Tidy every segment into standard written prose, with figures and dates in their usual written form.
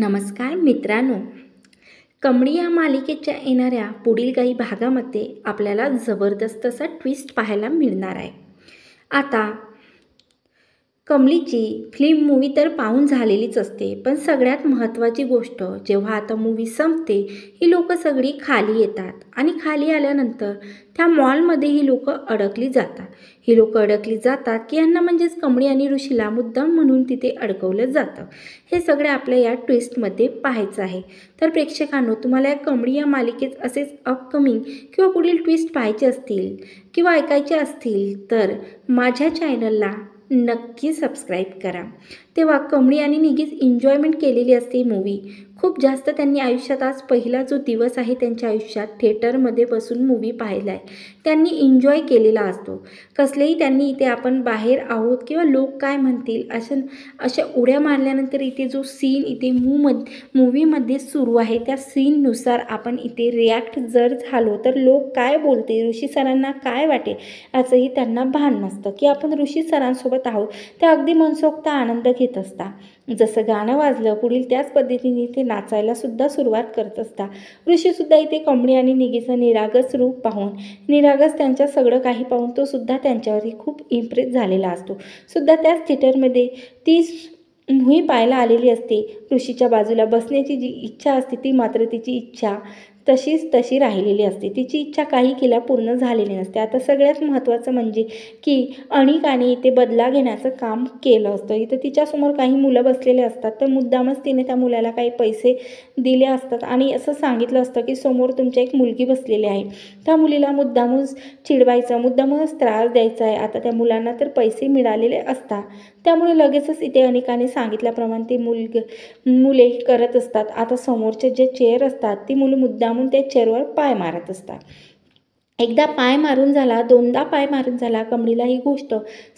नमस्कार मित्रांनो, कमळी या मालिकेच्या येणाऱ्या पुढील काही भागामध्ये आपल्याला जबरदस्त असा ट्विस्ट पाहायला मिळणार आहे. आता कमळीची फिल्म मूवी तर पाहून झालेलीच असते, पण सगळ्यात महत्त्वाची गोष्ट जेव्हा आता मूवी संपते ही लोक सगळी खाली येतात आणि खाली आल्यानंतर त्या मॉलमध्ये ही लोक अडकली जातात की यांना म्हणजेच कमळी आणि ऋषीला मुद्दाम म्हणून तिथे अडकवलं जातं. हे सगळे आपल्या या ट्विस्टमध्ये पाहायचं आहे. तर प्रेक्षकांनो, तुम्हाला या कमळी या मालिकेत असेच अपकमिंग किंवा पुढील ट्विस्ट पाहायचे असतील किंवा ऐकायचे असतील तर माझ्या चॅनलला नक्की सबस्क्राईब करा. तेव्हा कमळी आणि निगीच एन्जॉयमेंट केलेली असते मूवी. खूप जास्त त्यांनी आयुष्यात आज पहिला जो दिवस आहे त्यांच्या आयुष्यात थिएटरमध्ये बसून मूवी पाहिला आहे, त्यांनी एन्जॉय केलेला असतो. कसलेही त्यांनी इथे आपण बाहेर आहोत किंवा लोक काय म्हणतील अशा उड्या मारल्यानंतर इथे जो सीन इथे मूवीमध्ये सुरू आहे त्या सीननुसार आपण इथे रिॲक्ट जर झालो तर लोक काय बोलते, ऋषी सरांना काय वाटेल याचंही त्यांना भान नसतं की आपण ऋषी सरांसोबत आहोत. त्या अगदी मनसोक्त आनंद घेत असता. जसं गाणं वाजलं पुढील त्याच पद्धतीने इथे नाचायला सुद्धा सुरुवात करत असता. ऋषीसुद्धा इथे कमळी आणि निगीचं निरागस रूप पाहून, निरागस त्यांच्या सगळं काही पाहून तो सुद्धा त्यांच्यावरही खूप इम्प्रेस झालेला असतो. सुद्धा त्याच थिएटरमध्ये ती मूव्ही पाहायला आलेली असते. ऋषीच्या बाजूला बसण्याची जी इच्छा असते ती मात्र तिची इच्छा तशी राहिलेली असते. तिची इच्छा काही केल्या पूर्ण झालेली नसते. आता सगळ्यात महत्त्वाचं म्हणजे की अनिकाने इथे बदला घेण्याचं काम केलं असतं. इथं तिच्यासमोर काही मुलं बसलेले असतात, तर मुद्दामच तिने त्या मुलाला काही पैसे दिले असतात आणि असं सांगितलं असतं की समोर तुमच्या एक मुलगी बसलेली आहे, त्या मुलीला मुद्दामच चिडवायचं, मुद्दामच त्रास द्यायचा आहे. आता त्या मुलांना तर पैसे मिळालेले असतात, त्यामुळे लगेचच इथे अनिकाने सांगितल्याप्रमाणे ते मुले करत असतात. आता समोरचे जे चेअर असतात ती मुलं मुद्दामून त्या चेअरवर पाय मारत असतात. एकदा पाय मारून झाला, दोनदा पाय मारून झाला, कमळीला ही गोष्ट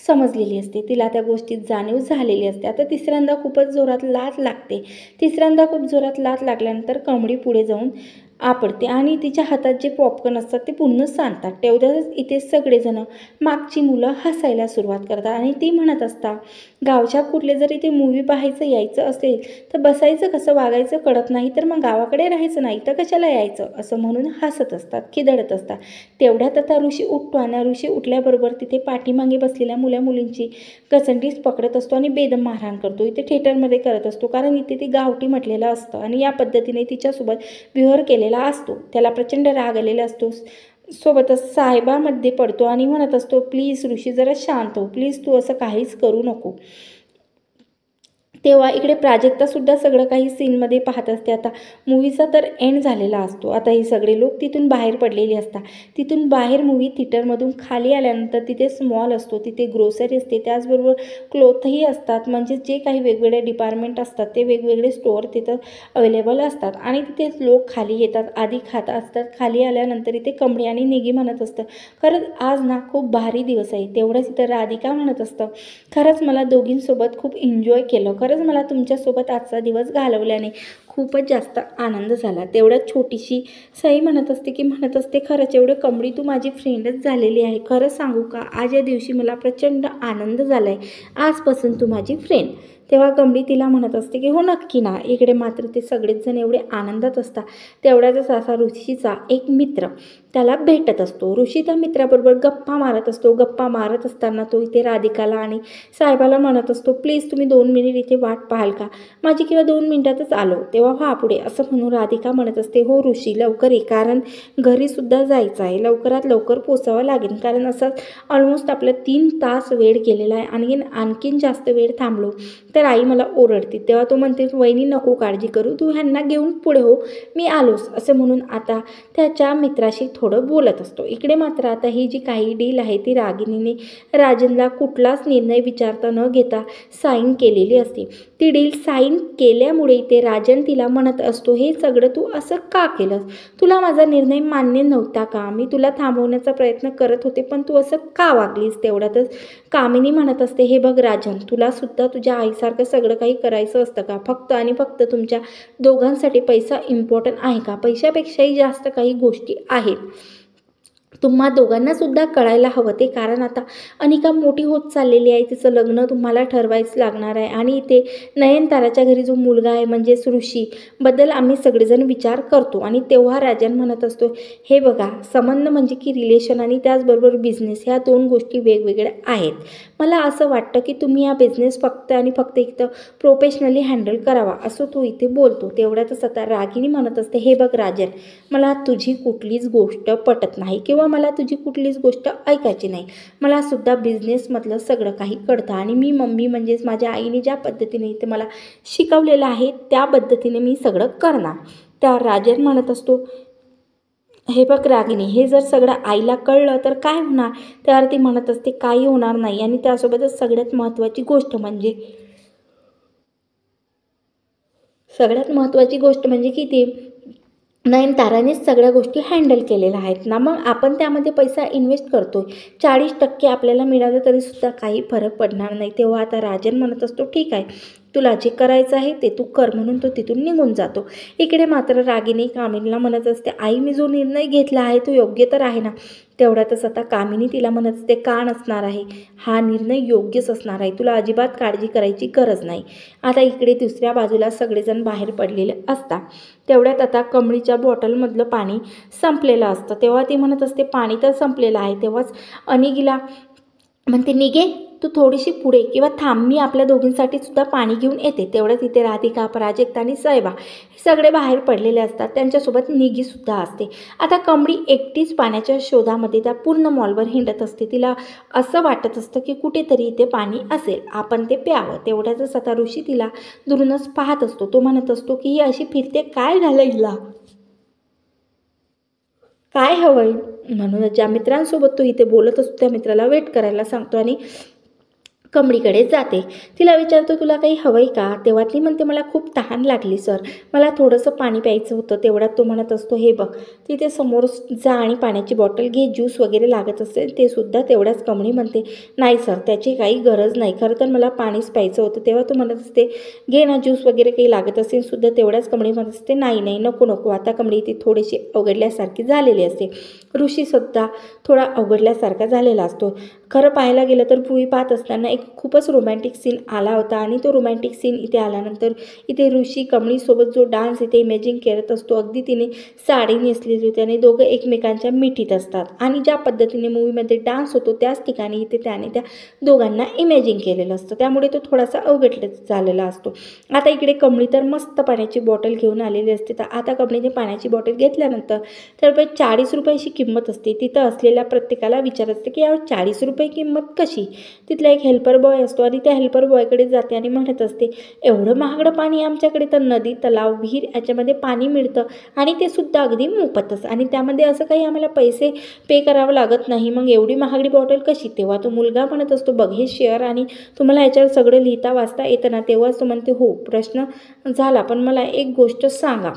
समजलेली असते, तिला त्या गोष्टीत जाणीव झालेली असते. आता तिसऱ्यांदा खूपच जोरात लाथ लागते. खूप जोरात लाथ लागल्यानंतर कमळी पुढे जाऊन आपडते आणि तिच्या हातात जे पॉपकॉर्न असतात ते पूर्ण सांडतात. तेवढ्यातच इथे सगळेजण मागची मुलं हसायला सुरुवात करतात आणि ती म्हणत असतात, गावच्या कुठले जर इथे मूवी पाहायचं यायचं असेल तर बसायचं कसं, वागायचं कळत नाही, तर मग गावाकडे राहायचं नाही तर कशाला यायचं, असं म्हणून हसत असतात, खिदळत असतात. तेवढ्यात आता ऋषी उठतो आणि ऋषी उठल्याबरोबर तिथे पाठीमागे बसलेल्या मुलींची गचंडीच पकडत असतो आणि बेदम मारहाण करतो. इथे थिएटरमध्ये करत असतो, कारण इथे ती गावठी म्हटलेलं असतं आणि या पद्धतीने तिच्यासोबत विहार केलेला असतो. त्याला प्रचंड राग आलेला असतो. सोबतच साहेबामध्ये पडतो आणि म्हणत असतो, प्लीज ऋषी जरा शांत हो, प्लीज तू असं काहीच करू नको. तेव्हा इकडे प्राजक्तासुद्धा सगळं काही सीनमध्ये पाहत असते. आता मूवीचा तर एंड झालेला असतो. आता हे सगळे लोक तिथून बाहेर पडलेले असतात. तिथून बाहेर मूवी थिएटरमधून खाली आल्यानंतर तिथे मॉल असतो, तिथे ग्रोसरी असते, त्याचबरोबर क्लोथही असतात. म्हणजे जे काही वेगवेगळे डिपार्टमेंट असतात ते वेगवेगळे स्टोअर तिथं अवेलेबल असतात आणि तिथे लोक खाली येतात, आधी खात असतात. खाली आल्यानंतर इथे कमळी आणि निगी म्हणत असतं, खरंच आज ना खूप भारी दिवस आहे. तेवढंच इथं राधिका म्हणत असतं, खरंच मला दोघींसोबत खूप एन्जॉय केलं, खरंच मला तुमच्यासोबत आजचा दिवस घालवल्याने खूपच जास्त आनंद झाला. तेवढ्यात छोटीशी सई म्हणत असते, खरंच एवढं कमळी तू माझी फ्रेंडच झालेली आहे. खरंच सांगू का, आज या दिवशी मला प्रचंड आनंद झाला आहे, आजपासून तू माझी फ्रेंड. तेव्हा कमळी तिला म्हणत असते की हो नक्की ना. इकडे मात्र ते सगळेच जण एवढे आनंदात असतात. तेवढ्यातच असा ऋषीचा एक मित्र त्याला भेटत असतो. ऋषी त्या मित्राबरोबर गप्पा मारत असतो. गप्पा मारत असताना तो इथे राधिकाला आणि साहेबाला म्हणत असतो, प्लीज तुम्ही 2 मिनिट इथे वाट पाहाल का, माझी किंवा 2 मिनिटातच आलो. तेव्हा व्हा पुढे, असं म्हणून राधिका म्हणत असते, हो ऋषी लवकर ये, कारण घरीसुद्धा जायचं आहे, लवकरात लवकर पोचावं लागेल, कारण असं ऑलमोस्ट आपलं 3 तास वेळ गेलेला आहे आणि आणखीन जास्त वेळ थांबलो तर आई मला ओरडते. तेव्हा तो म्हणते, वहिनी नको काळजी करू, तू ह्यांना घेऊन पुढे हो, मी आलोच, असं म्हणून आता त्याच्या मित्राशी थोडं बोलत असतो. इकडे मात्र आता ही जी काही डील आहे ती रागिनीने राजनला कुठलाच निर्णय विचारता न घेता साईन केलेली असते. ती डील साईन केल्यामुळे इथे राजन तिला म्हणत असतो, हे सगळं तू असं का केलंस, तुला माझा निर्णय मान्य नव्हता का, मी तुला थांबवण्याचा प्रयत्न करत होते पण तू असं का वागलीस. तेवढ्यातच कामिनी म्हणत असते, हे बघ राजन, तुला सुद्धा तुझ्या आईसारखं सगळं काही करायचं असतं का, फक्त आणि फक्त तुमच्या दोघांसाठी पैसा इम्पॉर्टंट आहे का, पैशापेक्षाही जास्त काही गोष्टी आहेत. तुम्हा दोघांना सुद्धा कळायला हवं ते, कारण आता अनिका मोठी होत चाललेली आहे, तिचं लग्न तुम्हाला ठरवायचं लागणार आहे आणि ते नयनताराच्या घरी जो मुलगा आहे म्हणजेच ऋषी बद्दल आम्ही सगळेजण विचार करतो. आणि तेव्हा राजन म्हणत असतो, हे बघा, संबंध म्हणजे की रिलेशन आणि त्याचबरोबर बिझनेस ह्या दोन गोष्टी वेगवेगळ्या आहेत. मला असं वाटतं की तुम्ही हा बिझनेस फक्त आणि फक्त इथं प्रोफेशनली हँडल करावा, असं तो इथे बोलतो. तेवढ्यातच आता रागिनी म्हणत असते, हे बघ राजन, मला तुझी कुठलीच गोष्ट पटत नाही किंवा मला तुझी कुठलीच गोष्ट ऐकायची नाही. मला सुद्धा बिझनेसमधलं सगळं काही कळतं आणि मी मम्मी म्हणजेच माझ्या आईने ज्या पद्धतीने इथे मला शिकवलेलं आहे त्या पद्धतीने मी सगळं करणार. त्या राजन म्हणत असतो, हे बघ रागिनी, हे जर सगळं आईला कळलं तर काय होणार? त्यावर ती म्हणत असते, काही होणार नाही. आणि त्यासोबतच सगळ्यात महत्त्वाची गोष्ट म्हणजे की ती नयनतारानेच सगळ्या गोष्टी हँडल केलेल्या आहेत ना, मग आपण त्यामध्ये पैसा इन्व्हेस्ट करतोय, 40% आपल्याला मिळालं तरीसुद्धा काही फरक पडणार नाही. तेव्हा आता राजन म्हणत असतो, ठीक आहे, तुला जे करायचं आहे ते तू कर, म्हणून तो तिथून निघून जातो. इकडे मात्र रागिनी कामिनीला म्हणत असते, आई, मी जो निर्णय घेतला आहे तो योग्य तर आहे ना? तेवढ्यातच आता कामिनी तिला म्हणत असते, का नसणार आहे? हा निर्णय योग्यच असणार आहे, तुला अजिबात काळजी करायची गरज नाही. आता इकडे दुसऱ्या बाजूला सगळेजण बाहेर पडलेले असतात. तेवढ्यात आता कमळीच्या बॉटलमधलं पाणी संपलेलं असतं. तेव्हा ती म्हणत असते, पाणी तर संपलेलं आहे. तेव्हाच अनिकीला म्हणते, निघे, तू थोडीशी पुढे किंवा थांब, मी आपल्या दोघींसाठी सुद्धा पाणी घेऊन येते. तेवढ्यात इथे राधिका, प्राजक्ता आणि सायबा हे सगळे बाहेर पडलेले असतात. त्यांच्यासोबत निगीसुद्धा असते. आता कमळी एकटीच पाण्याच्या शोधामध्ये त्या पूर्ण मॉलवर हिंडत असते. तिला असं वाटत असतं की कुठेतरी इथे पाणी असेल, आपण ते प्यावं. तेवढ्यातच आता ऋषी तिला दुरूनच पाहत असतो. तो म्हणत असतो की ही अशी फिरते, काय झालं हिला, काय हवंय? म्हणूनच ज्या मित्रांसोबत तो इथे बोलत असतो त्या मित्राला वेट करायला सांगतो आणि कमळीकडे जाते. तिला विचारतो, तुला काही हवंय का? तेव्हा ती म्हणते, मला खूप तहान लागली सर, मला थोडंसं पाणी प्यायचं होतं. तेवढ्यात तो म्हणत असतो, हे बघ, तिथे समोर जा आणि पाण्याची बॉटल घे, ज्यूस वगैरे लागत असेल ते सुद्धा. तेवढ्याच कमळी म्हणते, नाही सर, त्याची काही गरज नाही, खरं तर मला पाणीच प्यायचं होतं. तेव्हा तो म्हणत असते, घे ना, ज्यूस वगैरे काही लागत असेल सुद्धा. तेवढ्याच कमळी म्हणत असते, नाही नाही, नको नको. आता कमळी ती थोडीशी अवघडल्यासारखी झालेली असते. ऋषीसुद्धा थोडा अवघडल्यासारखा झालेला असतो. खरं पाहायला गेलं तर पूर्वी पाहत असताना एक खूपच रोमॅन्टिक सीन आला होता आणि तो रोमॅन्टिक सीन इथे आल्यानंतर इथे ऋषी कमळीसोबत जो डान्स इथे इमॅजिन करत असतो, अगदी तिने साडी नेसलेली होती आणि दोघं एकमेकांच्या मिठीत असतात आणि ज्या पद्धतीने मूवीमध्ये डान्स होतो त्याच ठिकाणी इथे त्याने त्या दोघांना इमॅजिन केलेलं असतं. त्यामुळे तो थोडासा अवघड झालेला असतो. आता इकडे कमळी तर मस्त पाण्याची बॉटल घेऊन आलेली असते. तर आता कमळीने पाण्याची बॉटल घेतल्यानंतर तर 40 रुपयाची किंमत असते. तिथं असलेल्या प्रत्येकाला विचार असते की यावर 40 रुपये किंमत कशी? तिथला एक हेल्पर बॉय असतो आणि त्या हेल्पर बॉयकडे जाते आणि म्हणत असते, एवढं महागडं पाणी आमच्याकडे तर नदी, तलाव, विहीर याच्यामध्ये पाणी मिळतं आणि ते सुद्धा अगदी मोफतच, आणि त्यामध्ये असं काही आम्हाला पैसे पे करावं लागत नाही, मग एवढी महागडी बॉटल कशी? तेव्हा तो मुलगा म्हणत असतो, बघ, हे शेअर आणि तुम्हाला याच्यावर सगळं लिहिता वाचता येतं ना? तेव्हाच तो म्हणते, हो, प्रश्न झाला, पण मला एक गोष्ट सांगा,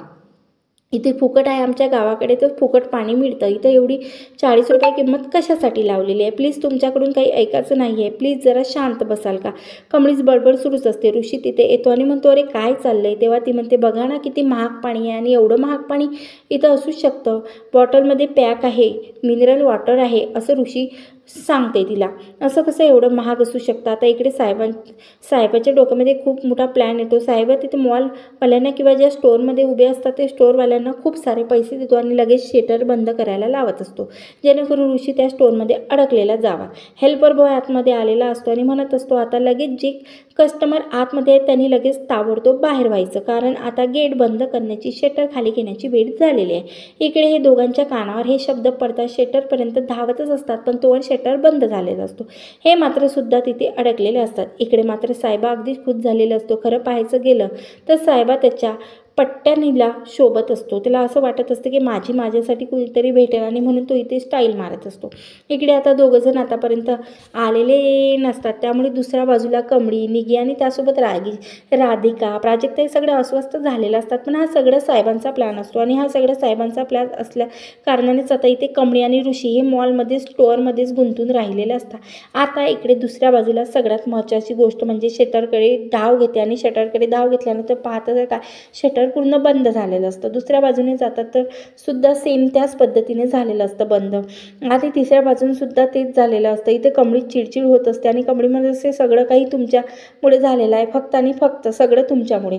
इथे फुकट आहे आमच्या गावाकडे तर फुकट पाणी मिळतं, इथं एवढी 40 रुपये किंमत कशासाठी लावलेली आहे? प्लीज तुमच्याकडून काही ऐकायचं नाही आहे, प्लीज जरा शांत बसाल का? कमळीच बडबड सुरूच असते. ऋषी तिथे येतो आणि म्हणतो, अरे काय चाललंय? तेव्हा ती म्हणते, बघा ना, किती महाग पाणी आहे आणि एवढं महाग पाणी इथं असूच शकतं, बॉटलमध्ये पॅक आहे, मिनरल वॉटर आहे, असं ऋषी सांगते तिला. असं कसं एवढं महाग असू शकतं? आता इकडे साहेबाच्या डोक्यामध्ये खूप मोठा प्लॅन येतो. साहेब तिथे मॉलवाल्यांना किंवा ज्या स्टोअरमध्ये उभे असतात ते स्टोअरवाल्यांना खूप सारे पैसे देतो आणि लगेच शटर बंद करायला लावत असतो, जेणेकरून ऋषी त्या स्टोअरमध्ये अडकलेला जावा. हेल्पर बॉय आतमध्ये आलेला असतो आणि म्हणत असतो, आता लगेच जे कस्टमर आतमध्ये आहेत त्यांनी लगेच ताबडतोब बाहेर व्हायचं, कारण आता गेट बंद करण्याची, शटर खाली घेण्याची वेळ झालेली आहे. इकडे हे दोघांच्या कानावर हे शब्द पडतात, शटरपर्यंत धावतच असतात, पण तोवर शटर बंद झालेला असतो. हे मात्र सुद्धा तिथे अडकलेले असतात. इकडे मात्र सायबा अगदीच खुश झालेला असतो. खरं पाहायचं गेलं तर सायबा त्याच्या पट्ट्यानीला शोभत असतो. त्याला असं वाटत असतं की माझ्यासाठी कुणीतरी भेटेल आणि म्हणून तो इथे स्टाईल मारत असतो. इकडे आता दोघंजण आतापर्यंत आलेले नसतात, त्यामुळे दुसऱ्या बाजूला कमळी, निगी आणि त्यासोबत राधिका, प्राजक्ता हे सगळं अस्वस्थ झालेलं असतात. पण हा सगळं साहेबांचा प्लॅन असतो आणि हा सगळं साहेबांचा प्लॅन असल्या कारणानेच आता इथे कमळी आणि ऋषी हे मॉलमध्ये, स्टोअरमध्येच गुंतून राहिलेले असतात. आता इकडे दुसऱ्या बाजूला सगळ्यात महत्त्वाची गोष्ट म्हणजे शटरकडे धाव घेते आणि शटरकडे धाव घेतल्यानंतर पाहतं काय, शटर पूर्ण बंद झालेलं असतं. दुसऱ्या बाजूने जातात तर सुद्धा सेम त्याच पद्धतीने झालेलं असतं बंद. आणि तिसऱ्या बाजून सुद्धा तेच झालेलं असतं. इथे कमळी चिडचिड होत असते आणि कमळीमध्ये असे सगळं काही तुमच्यामुळे झालेलं आहे, फक्त आणि फक्त सगळं तुमच्यामुळे.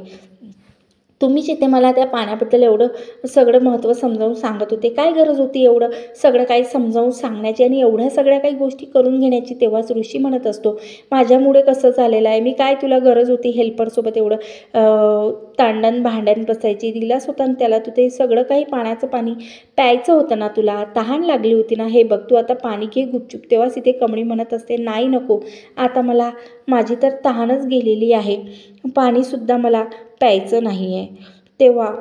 तुम्हीच इथे मला त्या पाण्याबद्दल एवढं सगळं महत्त्व समजावून सांगत होते. काय गरज होती एवढं सगळं काही समजावून सांगण्याची आणि एवढ्या सगळ्या काही गोष्टी करून घेण्याची. तेव्हाच ऋषी म्हणत असतो, माझ्यामुळे कसं झालेलं आहे, मी काय तुला गरज होती हेल्परसोबत एवढं तांडण भांडण बसायची. दिलास होता ना त्याला, तू ते सगळं काही पाण्याचं पाणी प्यायचं होतं ना, तुला तहान लागली होती ना, हे बघ तू आता पाणी घे गुपचूप. तेव्हाच इथे कमळी म्हणत असते, नाही नको, आता मला माझी तर तहानच गेलेली आहे, पाणीसुद्धा मला प्यायचं नाही आहे. तेव्हा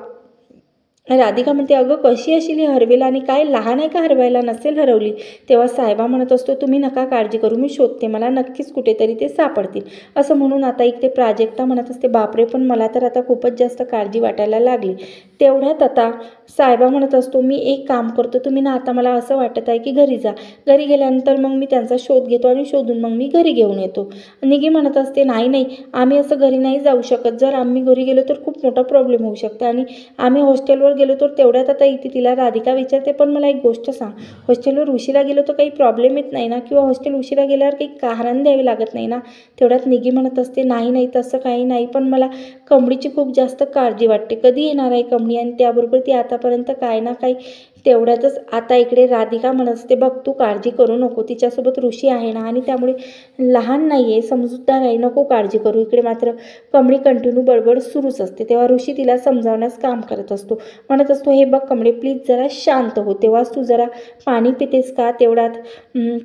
राधिका म्हणते, अगं कशी असेल ही हरवेल आणि काय लहान आहे का हरवायला, नसेल हरवली. तेव्हा साहेबा म्हणत असतो, तुम्ही नका काळजी करू, मी शोधते, मला नक्कीच कुठेतरी ते सापडतील. असं म्हणून आता इथे प्राजक्ता म्हणत असते, बापरे, पण मला तर आता खूपच जास्त काळजी वाटायला लागली. तेवढ्यात आता साहेबा म्हणत असतो, मी एक काम करतो, तुम्ही ना आता मला असं वाटत आहे की घरी जा. घरी गेल्यानंतर मग मी त्यांचा शोध घेतो आणि शोधून मग मी घरी घेऊन येतो. निगी म्हणत असते, नाही, आम्ही असं घरी नाही जाऊ शकत. जर आम्ही घरी गेलो तर खूप मोठा प्रॉब्लेम होऊ शकतो आणि आम्ही हॉस्टेलवर गेलो तर. तेवढ्यात आता इथे तिला राधिका विचारते, पण मला एक गोष्ट सांग, हॉस्टेलवर उशिरा गेलो तर काही प्रॉब्लेम येत नाही ना, किंवा हॉस्टेल उशिरा गेल्यावर काही कारण द्यावी लागत नाही ना. तेवढ्यात निगी म्हणत असते, नाही तसं काही नाही, पण मला कमळीची खूप जास्त काळजी वाटते. कधी येणार आहे कमळी, आणि त्याबरोबर ती आतापर्यंत काय ना काही. तेवढ्यातच आता इकडे राधिका म्हणत असते, बघ तू काळजी करू नको, तिच्यासोबत ऋषी आहे ना आणि त्यामुळे लहान नाही आहे, समजूतदार आहे, नको काळजी करू. इकडे मात्र कमळी कंटिन्यू बडबड सुरूच असते. तेव्हा ऋषी तिला समजावण्यास काम करत असतो, म्हणत असतो, हे बघ कमळे, प्लीज जरा शांत हो, तेव्हाच तू जरा पाणी पितेस का. तेवढ्यात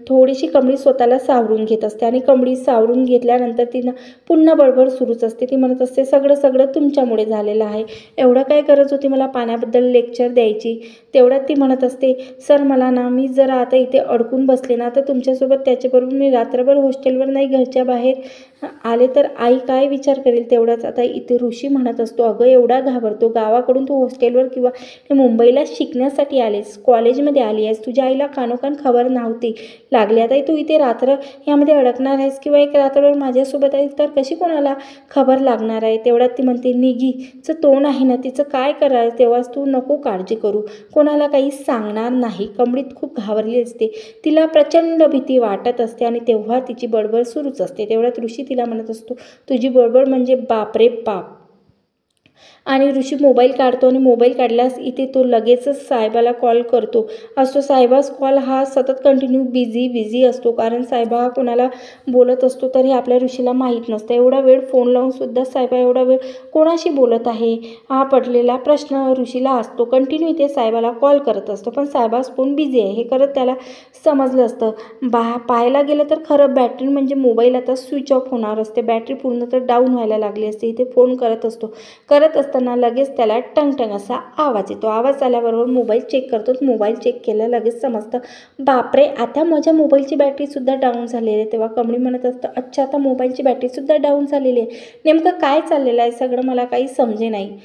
थोडीशी कमळी स्वतःला सावरून घेत असते आणि कमळी सावरून घेतल्यानंतर तिनं पुन्हा बडबड सुरूच असते. ती म्हणत असते, सगळं तुमच्यामुळे झालेलं आहे, एवढं काय गरज होती मला पाण्याबद्दल लेक्चर द्यायची. तेवढ्यात ती म्हणत असते, सर मला ना, मी जर आता इथे अडकून बसले ना तर तुमच्यासोबत त्याच्याबरोबर मी रात्रभर हॉस्टेलवर नाही, घरच्या बाहेर आले तर आई काय विचार करेल. तेवढाच आता इथे ऋषी म्हणत असतो, अगं एवढा घाबरतो, गावाकडून तू हॉस्टेलवर किंवा मुंबईला शिकण्यासाठी आलेस, कॉलेजमध्ये आली आहेस, तुझ्या आईला कानोकान खबर नव्हती लागली, आता तू इथे रात्र यामध्ये अडकणार आहेस किंवा एक रात्रभर माझ्यासोबत आहेस तर कशी कोणाला खबर लागणार आहे. तेवढ्यात ती म्हणते, निगीचं तोंड आहे ना, तिचं काय करायचं, तेव्हाच तू नको काळजी करू, कोणाला काही सांगणार नाही. कमळीत खूप घाबरली असते, तिला प्रचंड भीती वाटत असते आणि तेव्हा तिची बडबड सुरूच असते. तेवढ्यात ऋषी तिला म्हणत असतो, तुझी बडबड म्हणजे बापरे बाप. आणि ऋषी मोबाईल काढतो आणि मोबाईल काढल्यास इथे तो लगेचच साहेबाला कॉल करतो असतो. साहेबास कॉल हा सतत कंटिन्यू बिझी असतो, कारण साहेबा हा कोणाला बोलत असतो तर हे आपल्या ऋषीला माहीत नसतं. एवढा वेळ फोन लावून सुद्धा साहेबा एवढा वेळ कोणाशी बोलत आहे हा पडलेला प्रश्न ऋषीला असतो. कंटिन्यू इथे साहेबाला कॉल करत असतो, पण साहेबास फोन बिझी आहे हे करत त्याला समजलं असतं. पाहायला गेलं तर खरं बॅटरी म्हणजे मोबाईल आता स्विच ऑफ होणार असते, बॅटरी पूर्ण तर डाऊन व्हायला लागली असते. इथे फोन करत असताना लगेच त्याला टंगटंग असा आवाज येतो. आवाज आल्याबरोबर मोबाईल चेक करतो. मोबाईल चेक केला, लगेच समजतं, बापरे, आता माझ्या मोबाईलची बॅटरीसुद्धा डाऊन झालेली आहे. तेव्हा कमळी म्हणत असतं, अच्छा, आता मोबाईलची बॅटरीसुद्धा डाऊन झालेली आहे, नेमकं काय चाललेलं आहे सगळं मला काही समजे नाही.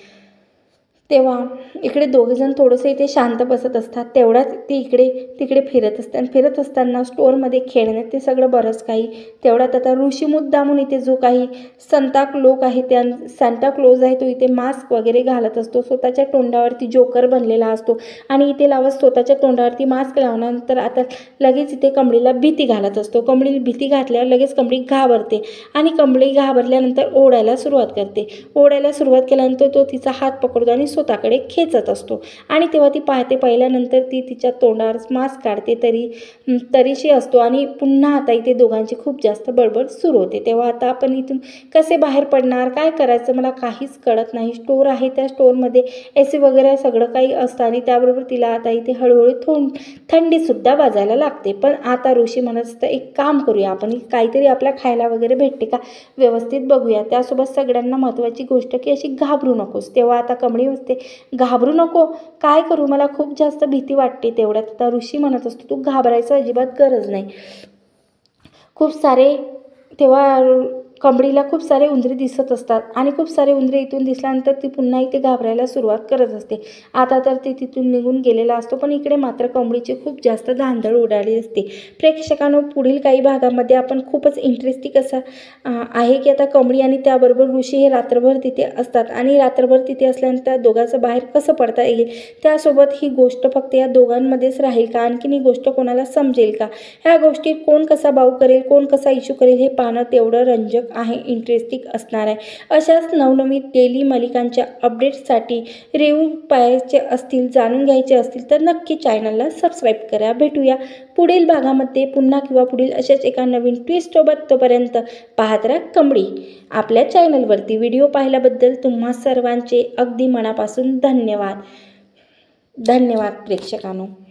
तेव्हा इकडे दोघेजण थोडंसं इथे शांत बसत असतात. तेवढ्यात ती इकडे तिकडे फिरत असते आणि फिरत असताना स्टोअरमध्ये खेळण्यात ते सगळं बरंच काही. तेवढ्यात आता ऋषी मुद्दामून इथे जो काही सांताक्लॉज आहे तो इथे मास्क वगैरे घालत असतो, स्वतःच्या तोंडावरती जोकर बनलेला असतो आणि इथे लावत स्वतःच्या तोंडावरती मास्क लावल्यानंतर आता लगेच इथे कमळीला भीती घालत असतो. कमळीला भीती घातल्यावर लगेच कमळी घाबरते आणि कमळी घाबरल्यानंतर ओढायला सुरुवात करते. ओढायला सुरुवात केल्यानंतर तो तिचा हात पकडतो आणि स्वतःकडे खेचत असतो आणि तेव्हा ती पाहते, पाहिल्यानंतर ती तिच्या तोंडावर मास्क काढते तरीशी असतो आणि पुन्हा आता इथे दोघांची खूप जास्त बडबड सुरू होते. तेव्हा आता आपण इथून कसे बाहेर पडणार, काय करायचं मला काहीच कळत नाही. स्टोअर आहे, त्या स्टोअरमध्ये AC वगैरे सगळं काही असतं आणि त्याबरोबर तिला आता इथे हळूहळू थंडीसुद्धा वाजायला लागते. पण आता ऋषी म्हणत असतं, एक काम करूया, आपण काहीतरी आपल्या खायला वगैरे भेटते का व्यवस्थित बघूया, त्यासोबत सगळ्यांना महत्त्वाची गोष्ट की अशी घाबरू नकोस. तेव्हा आता कमळी असते, घाबरू नको, काय करू, मला खूप जास्त भीती वाटते. तेवढ्यात आता ऋषी म्हणत असतो, तू घाबरायचं अजिबात गरज नाही, खूप सारे. तेव्हा कमळीला खूप सारे उंदरे दिसत असतात आणि खूप सारे उंदरे इथून दिसल्यानंतर ती पुन्हा इथे घाबरायला सुरुवात करत असते. आता तर ती तिथून निघून गेलेला असतो, पण इकडे मात्र कमळीची खूप जास्त धांदळ उडाली असते. प्रेक्षकांनो, पुढील काही भागामध्ये आपण खूपच इंटरेस्टिंग असा आहे की आता कमळी आणि त्याबरोबर ऋषी हे रात्रभर तिथे असतात आणि रात्रभर तिथे असल्यानंतर दोघांचं बाहेर कसं पडता येईल, त्यासोबत ही गोष्ट फक्त या दोघांमध्येच राहील का, आणखीन ही गोष्ट कोणाला समजेल का, ह्या गोष्टी कोण कसा बाऊ करेल, कोण कसा इश्यू करेल, हे पाहणं तेवढं रंजक आहे, इंटरेस्टिंग असणार आहे. अशाच नवनवीन डेली मालिकांच्या अपडेट्ससाठी रिव्ह्यू पाहायचे असतील, जाणून घ्यायचे असतील तर नक्की चॅनलला सबस्क्राईब करा. भेटूया पुढील भागामध्ये पुन्हा किंवा पुढील अशाच एका नवीन ट्विस्टसोबत. तोपर्यंत पाहत राहा कमळी आपल्या चॅनलवरती. व्हिडिओ पाहिल्याबद्दल तुम्हा सर्वांचे अगदी मनापासून धन्यवाद. धन्यवाद प्रेक्षकांनो.